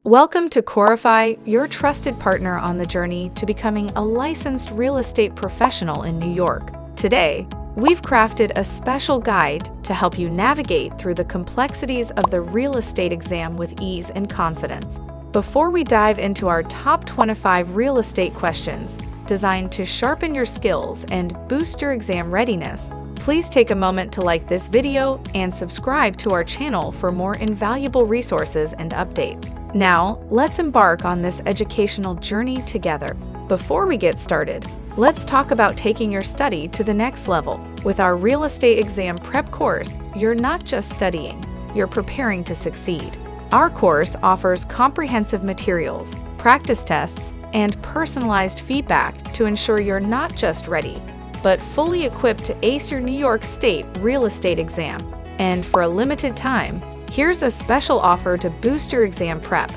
Welcome to Corofy, your trusted partner on the journey to becoming a licensed real estate professional in New York. Today, we've crafted a special guide to help you navigate through the complexities of the real estate exam with ease and confidence. Before we dive into our top 25 real estate questions designed to sharpen your skills and boost your exam readiness, please take a moment to like this video and subscribe to our channel for more invaluable resources and updates. Now, let's embark on this educational journey together. Before we get started, let's talk about taking your study to the next level. With our real estate exam prep course, you're not just studying, you're preparing to succeed. Our course offers comprehensive materials, practice tests, and personalized feedback to ensure you're not just ready, but fully equipped to ace your New York State real estate exam. And for a limited time, here's a special offer to boost your exam prep.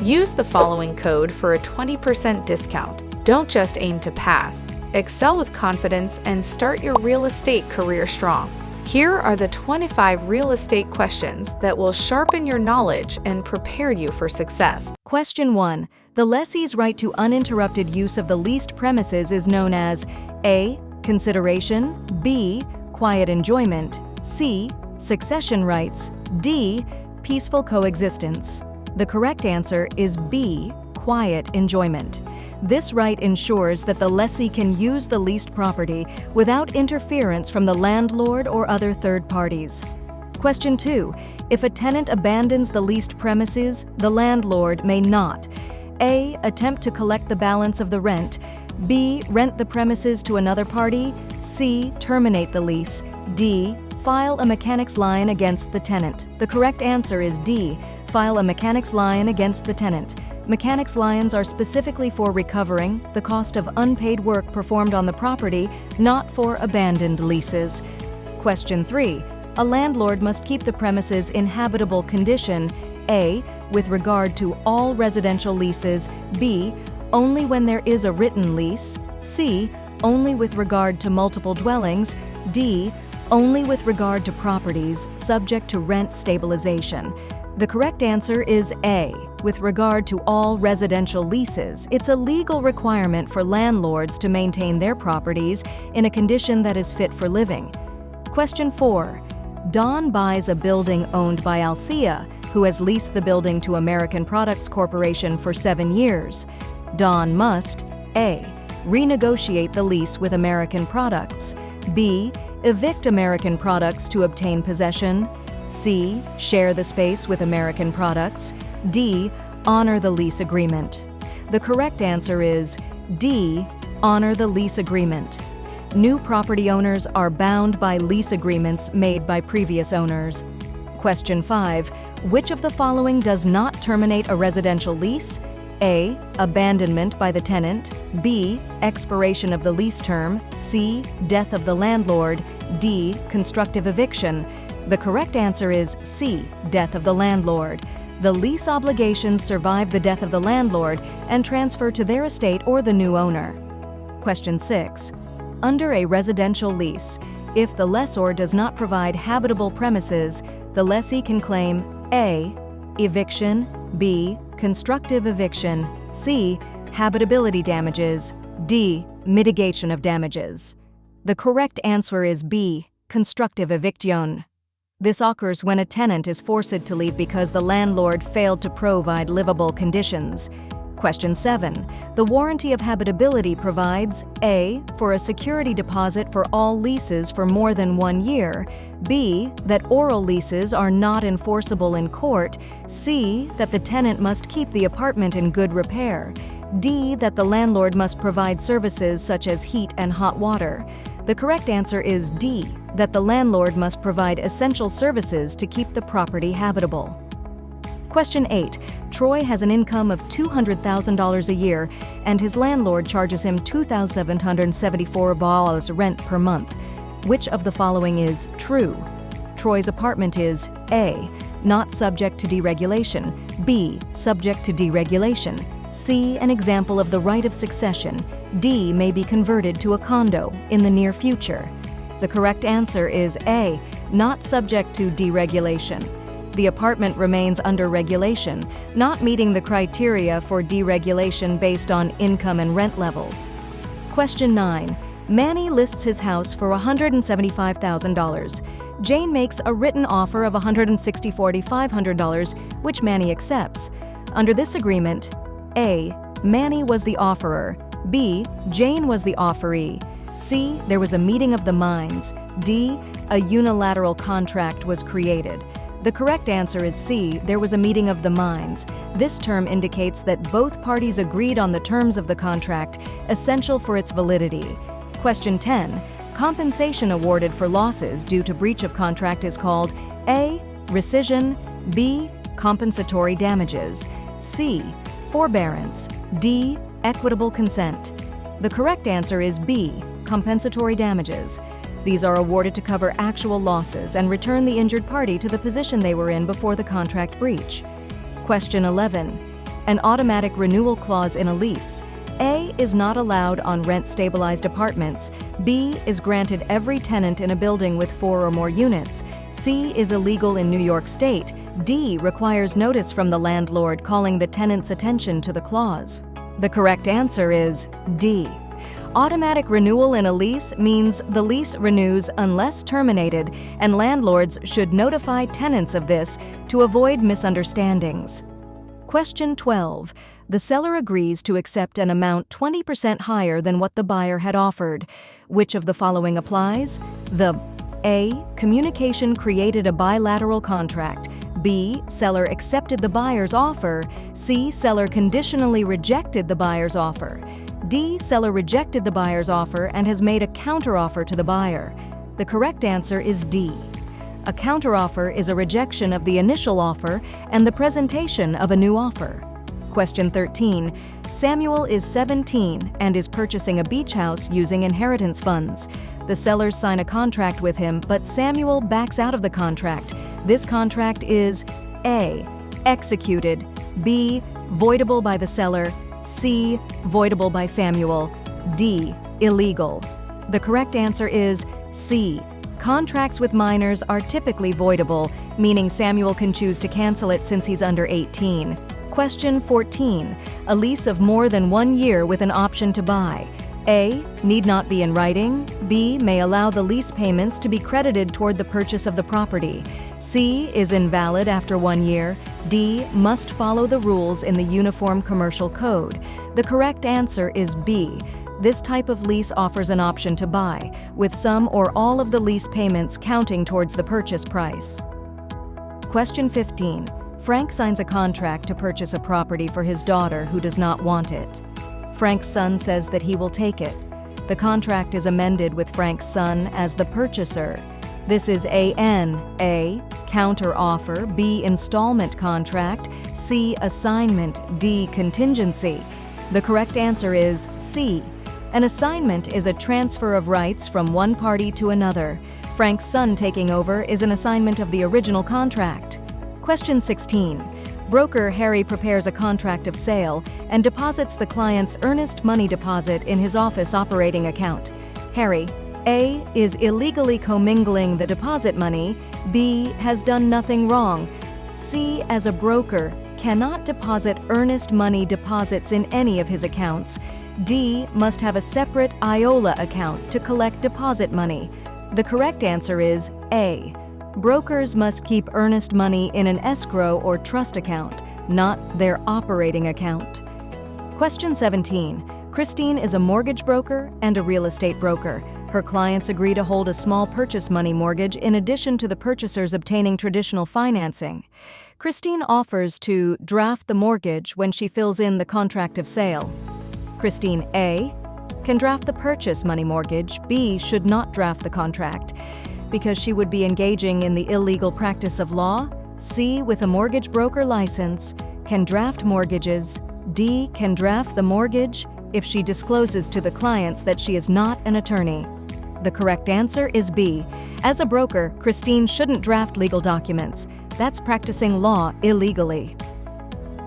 Use the following code for a 20% discount. Don't just aim to pass. Excel with confidence and start your real estate career strong. Here are the 25 real estate questions that will sharpen your knowledge and prepare you for success. Question 1. The lessee's right to uninterrupted use of the leased premises is known as A. Consideration, B. Quiet enjoyment, C. Succession rights, D. Peaceful coexistence. The correct answer is B. Quiet enjoyment. This right ensures that the lessee can use the leased property without interference from the landlord or other third parties. Question 2. If a tenant abandons the leased premises, the landlord may not A. Attempt to collect the balance of the rent, B. Rent the premises to another party, C. Terminate the lease, D. File a mechanic's lien against the tenant. The correct answer is D. File a mechanic's lien against the tenant. Mechanic's liens are specifically for recovering the cost of unpaid work performed on the property, not for abandoned leases. Question 3. A landlord must keep the premises in habitable condition, A. With regard to all residential leases, B. Only when there is a written lease, C. Only with regard to multiple dwellings, D. Only with regard to properties subject to rent stabilization. The correct answer is A. With regard to all residential leases, it's a legal requirement for landlords to maintain their properties in a condition that is fit for living. Question 4. Don buys a building owned by Althea, who has leased the building to American Products Corporation for 7 years. Don must A. Renegotiate the lease with American Products, B. Evict American Products to obtain possession, C. Share the space with American Products, D. Honor the lease agreement. The correct answer is D. Honor the lease agreement. New property owners are bound by lease agreements made by previous owners. Question 5. Which of the following does not terminate a residential lease? A. Abandonment by the tenant, B. Expiration of the lease term, C. Death of the landlord, D. Constructive eviction. The correct answer is C. Death of the landlord. The lease obligations survive the death of the landlord and transfer to their estate or the new owner. Question 6. Under a residential lease, if the lessor does not provide habitable premises, the lessee can claim A. Eviction, B. Constructive eviction, C. Habitability damages, D. Mitigation of damages. The correct answer is B. Constructive eviction. This occurs when a tenant is forced to leave because the landlord failed to provide livable conditions. Question 7. The warranty of habitability provides A. For a security deposit for all leases for more than 1 year, B. That oral leases are not enforceable in court, C. That the tenant must keep the apartment in good repair, D. That the landlord must provide services such as heat and hot water. The correct answer is D. That the landlord must provide essential services to keep the property habitable. Question 8. Troy has an income of $200,000 a year, and his landlord charges him $2,774 rent per month. Which of the following is true? Troy's apartment is A. Not subject to deregulation, B. Subject to deregulation, C. An example of the right of succession, D. May be converted to a condo in the near future. The correct answer is A. Not subject to deregulation. the apartment remains under regulation, not meeting the criteria for deregulation based on income and rent levels. Question 9. Manny lists his house for $175,000. Jane makes a written offer of $164,500, which Manny accepts. Under this agreement, A. Manny was the offerer. B. Jane was the offeree. C. There was a meeting of the minds. D. A unilateral contract was created. The correct answer is C. There was a meeting of the minds. This term indicates that both parties agreed on the terms of the contract, essential for its validity. Question 10. Compensation awarded for losses due to breach of contract is called A. Rescission, B. Compensatory damages, C. Forbearance, D. Equitable consent. The correct answer is B. Compensatory damages. These are awarded to cover actual losses and return the injured party to the position they were in before the contract breach. Question 11. An automatic renewal clause in a lease. A is not allowed on rent-stabilized apartments. B is granted every tenant in a building with 4 or more units. C is illegal in New York State. D requires notice from the landlord calling the tenant's attention to the clause. The correct answer is D. Automatic renewal in a lease means the lease renews unless terminated, and landlords should notify tenants of this to avoid misunderstandings. Question 12. The seller agrees to accept an amount 20% higher than what the buyer had offered. Which of the following applies? The A. Communication created a bilateral contract. B. Seller accepted the buyer's offer. C. Seller conditionally rejected the buyer's offer. D. Seller rejected the buyer's offer and has made a counteroffer to the buyer. The correct answer is D. A counteroffer is a rejection of the initial offer and the presentation of a new offer. Question 13. Samuel is 17 and is purchasing a beach house using inheritance funds. The sellers sign a contract with him, but Samuel backs out of the contract. This contract is A. Executed, B. Voidable by the seller, C. Voidable by Samuel, D. Illegal. The correct answer is C. Contracts with minors are typically voidable, meaning Samuel can choose to cancel it since he's under 18. Question 14. A lease of more than 1 year with an option to buy. A. Need not be in writing. B. May allow the lease payments to be credited toward the purchase of the property. C. Is invalid after 1 year. D. Must follow the rules in the Uniform Commercial Code. The correct answer is B. This type of lease offers an option to buy, with some or all of the lease payments counting towards the purchase price. Question 15. Frank signs a contract to purchase a property for his daughter who does not want it. Frank's son says that he will take it. The contract is amended with Frank's son as the purchaser. This is A. Counter-offer, B. Installment contract, C. Assignment, D. Contingency. The correct answer is C. An assignment is a transfer of rights from one party to another. Frank's son taking over is an assignment of the original contract. Question 16. Broker Harry prepares a contract of sale and deposits the client's earnest money deposit in his office operating account. Harry, A. is illegally commingling the deposit money. B. has done nothing wrong. C. as a broker, cannot deposit earnest money deposits in any of his accounts. D. must have a separate IOLA account to collect deposit money. The correct answer is A. Brokers must keep earnest money in an escrow or trust account, not their operating account. Question 17. Christine is a mortgage broker and a real estate broker. Her clients agree to hold a small purchase money mortgage in addition to the purchasers obtaining traditional financing. Christine offers to draft the mortgage when she fills in the contract of sale. Christine A. can draft the purchase money mortgage. B. should not draft the contract because she would be engaging in the illegal practice of law. C. with a mortgage broker license, can draft mortgages. D. can draft the mortgage if she discloses to the clients that she is not an attorney. The correct answer is B. As a broker, Christine shouldn't draft legal documents. That's practicing law illegally.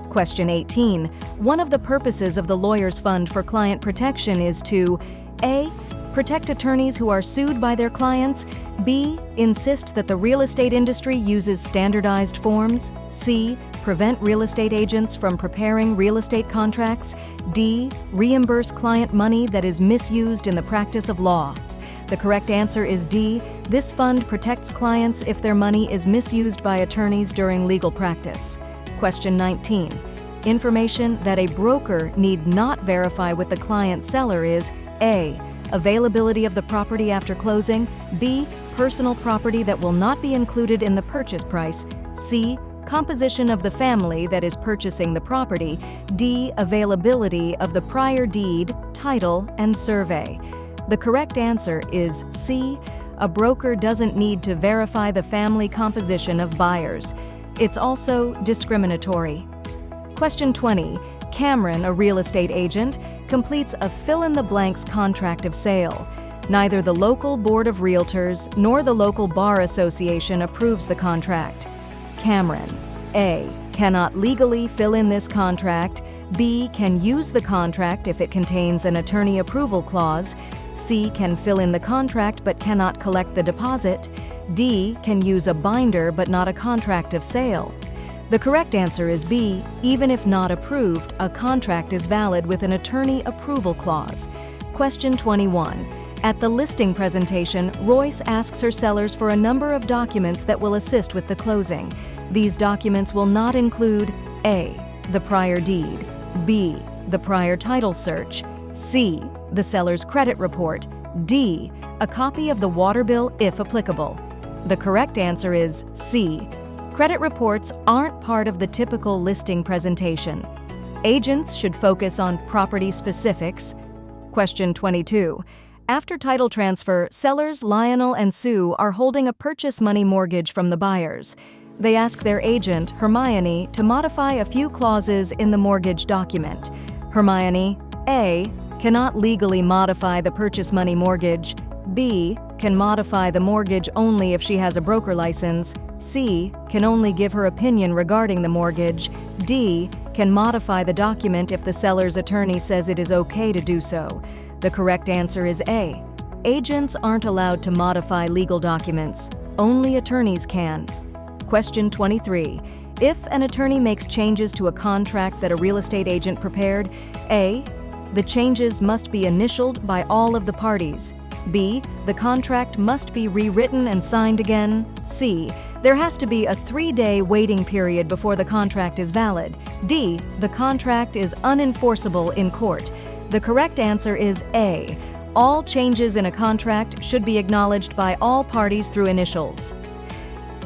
Question 18. One of the purposes of the Lawyer's Fund for Client Protection is to A. Protect attorneys who are sued by their clients. B. Insist that the real estate industry uses standardized forms. C. Prevent real estate agents from preparing real estate contracts. D. Reimburse client money that is misused in the practice of law. The correct answer is D. This fund protects clients if their money is misused by attorneys during legal practice. Question 19. Information that a broker need not verify with the client seller is A. Availability of the property after closing. B. Personal property that will not be included in the purchase price. C. Composition of the family that is purchasing the property. D. Availability of the prior deed, title, and survey. The correct answer is C. A broker doesn't need to verify the family composition of buyers. It's also discriminatory. Question 20. Cameron, a real estate agent, completes a fill-in-the-blanks contract of sale. Neither the local board of realtors nor the local bar association approves the contract. Cameron: A. Cannot legally fill in this contract. B. Can use the contract if it contains an attorney approval clause. C. Can fill in the contract but cannot collect the deposit. D. Can use a binder but not a contract of sale. The correct answer is B. Even if not approved, a contract is valid with an attorney approval clause. Question 21. At the listing presentation, Royce asks her sellers for a number of documents that will assist with the closing. These documents will not include A. The prior deed. B. The prior title search. C. The seller's credit report. D. A copy of the water bill if applicable. The correct answer is C. Credit reports aren't part of the typical listing presentation. Agents should focus on property specifics. Question 22. After title transfer, sellers Lionel and Sue are holding a purchase money mortgage from the buyers. They ask their agent, Hermione, to modify a few clauses in the mortgage document. Hermione: A. Cannot legally modify the purchase money mortgage. B. Can modify the mortgage only if she has a broker license. C. Can only give her opinion regarding the mortgage. D. Can modify the document if the seller's attorney says it is okay to do so. The correct answer is A. Agents aren't allowed to modify legal documents. Only attorneys can. Question 23. If an attorney makes changes to a contract that a real estate agent prepared, A. The changes must be initialed by all of the parties. B. The contract must be rewritten and signed again. C. There has to be a 3-day waiting period before the contract is valid. D. The contract is unenforceable in court. The correct answer is A. All changes in a contract should be acknowledged by all parties through initials.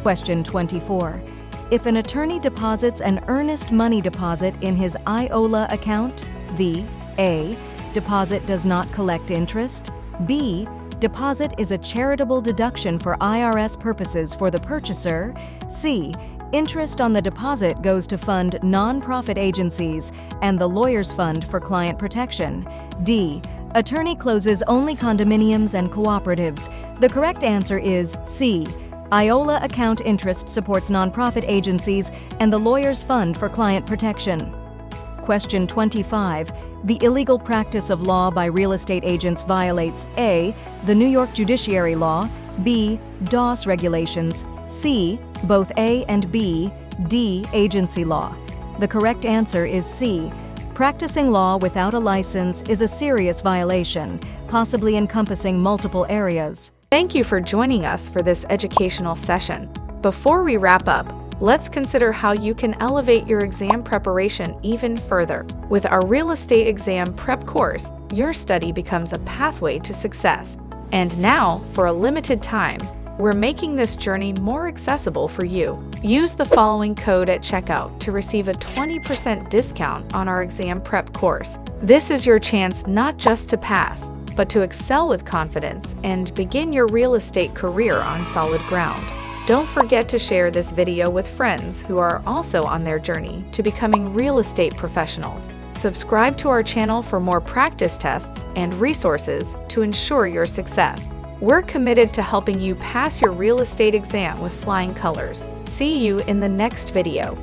Question 24. If an attorney deposits an earnest money deposit in his IOLA account, the A. Deposit does not collect interest. B. Deposit is a charitable deduction for IRS purposes for the purchaser. C. Interest on the deposit goes to fund nonprofit agencies and the lawyer's fund for client protection. D. Attorney closes only condominiums and cooperatives. The correct answer is C. IOLA account interest supports nonprofit agencies and the lawyer's fund for client protection. Question 25. The illegal practice of law by real estate agents violates A. The New York judiciary law. B. DOS regulations. C. Both A and B. D. Agency law. The correct answer is C. Practicing law without a license is a serious violation, possibly encompassing multiple areas. Thank you for joining us for this educational session. Before we wrap up, let's consider how you can elevate your exam preparation even further. With our real estate exam prep course, your study becomes a pathway to success. And now, for a limited time, we're making this journey more accessible for you. Use the following code at checkout to receive a 20% discount on our exam prep course. This is your chance not just to pass, but to excel with confidence and begin your real estate career on solid ground. Don't forget to share this video with friends who are also on their journey to becoming real estate professionals. Subscribe to our channel for more practice tests and resources to ensure your success. We're committed to helping you pass your real estate exam with flying colors. See you in the next video.